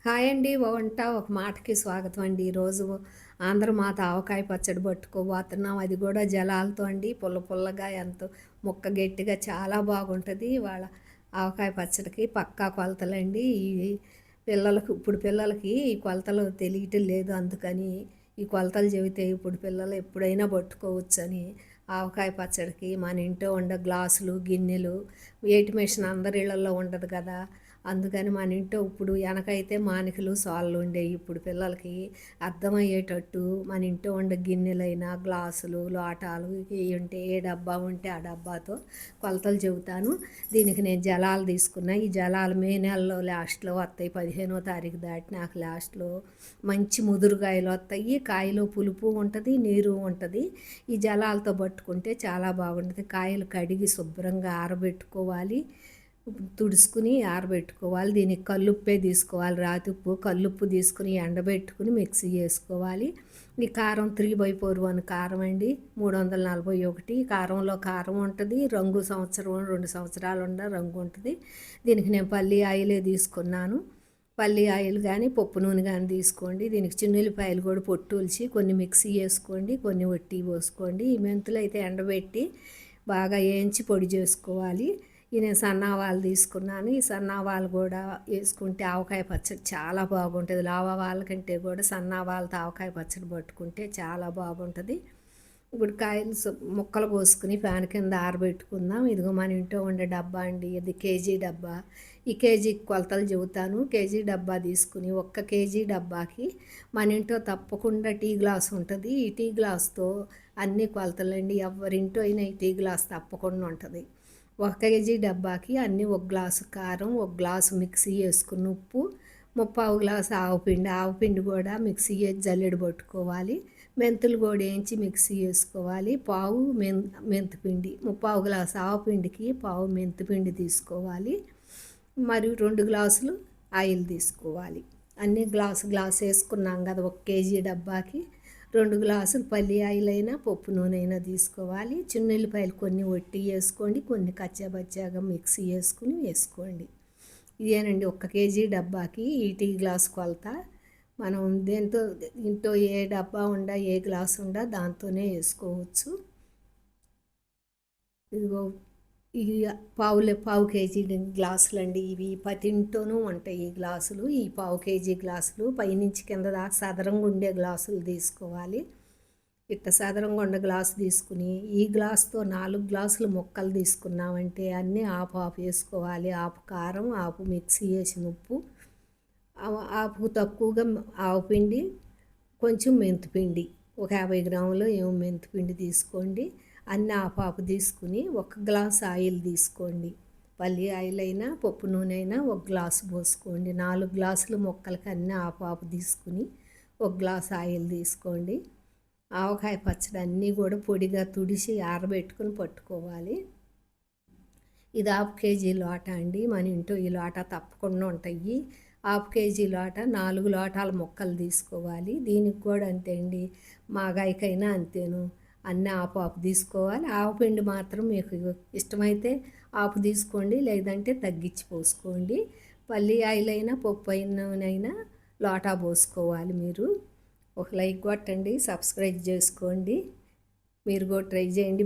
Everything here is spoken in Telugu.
హాయ్ అండి. వంట ఒక మాటకి స్వాగతం అండి. ఈరోజు ఆంధ్రమాత ఆవకాయ పచ్చడి పట్టుకోబోతున్నాం. అది కూడా జలాలతో అండి. పుల్ల పుల్లగా ఎంతో ముక్క గట్టిగా చాలా బాగుంటుంది. ఇవాళ ఆవకాయ పచ్చడికి పక్కా కొలతలండి. ఈ పిల్లలకి ఈ కొలతలు తెలియటం లేదు. అందుకని ఈ కొలతలు చెబితే ఇప్పుడు పిల్లలు ఎప్పుడైనా పట్టుకోవచ్చని ఆవకాయ పచ్చడికి మన ఇంట్లో ఉండే గ్లాసులు, గిన్నెలు, వేటి మిషన్ అందరి ఇళ్లలో ఉండదు కదా. అందుకని మన ఇంట్లో ఇప్పుడు వెనకైతే మానికలు సాళ్ళు ఉండేవి. ఇప్పుడు పిల్లలకి అర్థమయ్యేటట్టు మన ఇంట్లో ఉండే గిన్నెలైనా గ్లాసులు, లోటాలు ఉంటే ఏ డబ్బా ఉంటే ఆ డబ్బాతో కొలతలు చెబుతాను. దీనికి నేను జలాలు తీసుకున్నా. ఈ జలాలు మే నెలలో లాస్ట్లో వస్తాయి. 15వ తారీఖు దాటినాక లాస్ట్లో మంచి ముదురుకాయలు వస్తాయి. కాయలో పులుపు ఉంటుంది, నీరు ఉంటుంది. ఈ జలాలతో పట్టుకుంటే చాలా బాగుంటుంది. కాయలు కడిగి శుభ్రంగా ఆరబెట్టుకోవాలి. తుడుచుకుని ఆరబెట్టుకోవాలి. దీనికి కల్లుప్పే తీసుకోవాలి. రాతిప్పు కల్లుప్పు తీసుకుని ఎండబెట్టుకుని మిక్సీ చేసుకోవాలి. ఈ కారం 3/4 కారం అండి, 341. కారంలో కారం ఉంటుంది, రంగు సంవత్సరం 2 సంవత్సరాలు ఉన్న రంగు ఉంటుంది. దీనికి నేను పల్లి ఆయిలే తీసుకున్నాను. పల్లి ఆయిల్ కానీ పప్పు నూనె కానీ తీసుకోండి. దీనికి చిన్నుల్లిపాయలు కూడా పొట్టూల్చి కొన్ని మిక్సీ వేసుకోండి, కొన్ని వట్టి పోసుకోండి. ఈ మెంతులు అయితే ఎండబెట్టి బాగా వేయించి పొడి చేసుకోవాలి. నేను సన్నావాలు తీసుకున్నాను. ఈ సన్నావాలు కూడా వేసుకుంటే ఆవకాయ పచ్చడి చాలా బాగుంటుంది. లావాల కంటే కూడా సన్నావాలతో ఆవకాయ పచ్చడి పట్టుకుంటే చాలా బాగుంటుంది. ఇప్పుడు కాయలు ముక్కలు కోసుకుని ఫ్యాన్ కింద ఆరబెట్టుకుందాం. ఇదిగో మన ఇంట్లో ఉండే డబ్బా అండి, ఇది కేజీ డబ్బా. ఈ కేజీ కొలతలు చెబుతాను. కేజీ డబ్బా తీసుకుని 1 కేజీ డబ్బాకి మన ఇంట్లో తప్పకుండా టీ గ్లాస్ ఉంటుంది. ఈ టీ గ్లాస్తో అన్ని కొలతలండి. ఎవరింటో అయినా ఈ టీ గ్లాస్ తప్పకుండా ఉంటుంది. 1 కేజీ డబ్బాకి అన్నీ 1 గ్లాసు కారం, 1 గ్లాసు మిక్సీ వేసుకుని ఉప్పు, 3/4 గ్లాసు ఆవపిండి. ఆవపిండి కూడా మిక్సీ వేసి జల్లెడ పట్టుకోవాలి. మెంతులు కూడా వేయించి మిక్సీ వేసుకోవాలి. పావు మెంతిపిండి, 3/4 గ్లాసు ఆవపిండికి పావు మెంతిపిండి తీసుకోవాలి. మరియు 2 గ్లాసులు ఆయిల్ తీసుకోవాలి. అన్నీ గ్లాసు వేసుకున్నాం కదా 1 కేజీ డబ్బాకి. 2 గ్లాసులు పల్లి ఆయిల్ అయినా పప్పు నూనె అయినా తీసుకోవాలి. చిన్నుల్లిపాయలు కొన్ని వట్టి వేసుకోండి, కొన్ని కచ్చాబచ్చాగా మిక్సీ వేసుకోండి. ఇదేనండి 1 కేజీ డబ్బాకి ఈ టీ గ్లాస్ కొలత. మనం దేంతో ఇంట్లో ఏ డబ్బా ఉండా ఏ గ్లాసు ఉండా దాంతోనే వేసుకోవచ్చు. ఇదిగో ఈ పావు కేజీ గ్లాసులు అండి. ఇవి ప్రతి ఇంట్లోనూ ఉంటాయి ఈ గ్లాసులు. ఈ పావు కేజీ గ్లాసులు పైనుంచి కింద దాకా సదరంగా ఉండే గ్లాసులు తీసుకోవాలి. ఇట్ట సదరంగా ఉండే గ్లాసు తీసుకుని ఈ గ్లాసుతో 4 గ్లాసులు ముక్కలు తీసుకున్నామంటే అన్నీ ఆపు వేసుకోవాలి. ఆపు కారం, ఆపు మిక్సీ వేసిన ఉప్పు, ఆపు తక్కువగా ఆవపిండి, కొంచెం మెంతిపిండి, ఒక 50 గ్రాములు ఏమో మెంతిపిండి తీసుకోండి. అన్నీ ఆపాపు తీసుకుని 1 గ్లాస్ ఆయిల్ తీసుకోండి. పల్లి ఆయిల్ అయినా పప్పు నూనె అయినా 1 గ్లాసు పోసుకోండి. 4 గ్లాసులు మొక్కలకి అన్నీ ఆపాపు తీసుకుని 1 గ్లాస్ ఆయిల్ తీసుకోండి. ఆవకాయ పచ్చడి అన్నీ కూడా పొడిగా తుడిసి ఆరబెట్టుకుని పట్టుకోవాలి. ఇది 1/2 కేజీ లోట అండి. మన ఇంట్లో ఈ లోట తప్పకుండా ఉంటాయి. 1/2 కేజీ లోట 4 లోటాల మొక్కలు తీసుకోవాలి. దీనికి కూడా అంతే అండి, మాగాయకైనా అంతేను. అన్నీ ఆపు తీసుకోవాలి. ఆవపిండి మాత్రం మీకు ఇష్టమైతే ఆపు తీసుకోండి, లేదంటే తగ్గించి పోసుకోండి. పల్లి ఆయిల్ అయినా పప్పు అయినా లోటా పోసుకోవాలి. మీరు ఒక లైక్ కొట్టండి, సబ్స్క్రైబ్ చేసుకోండి. మీరు కూడా ట్రై చేయండి.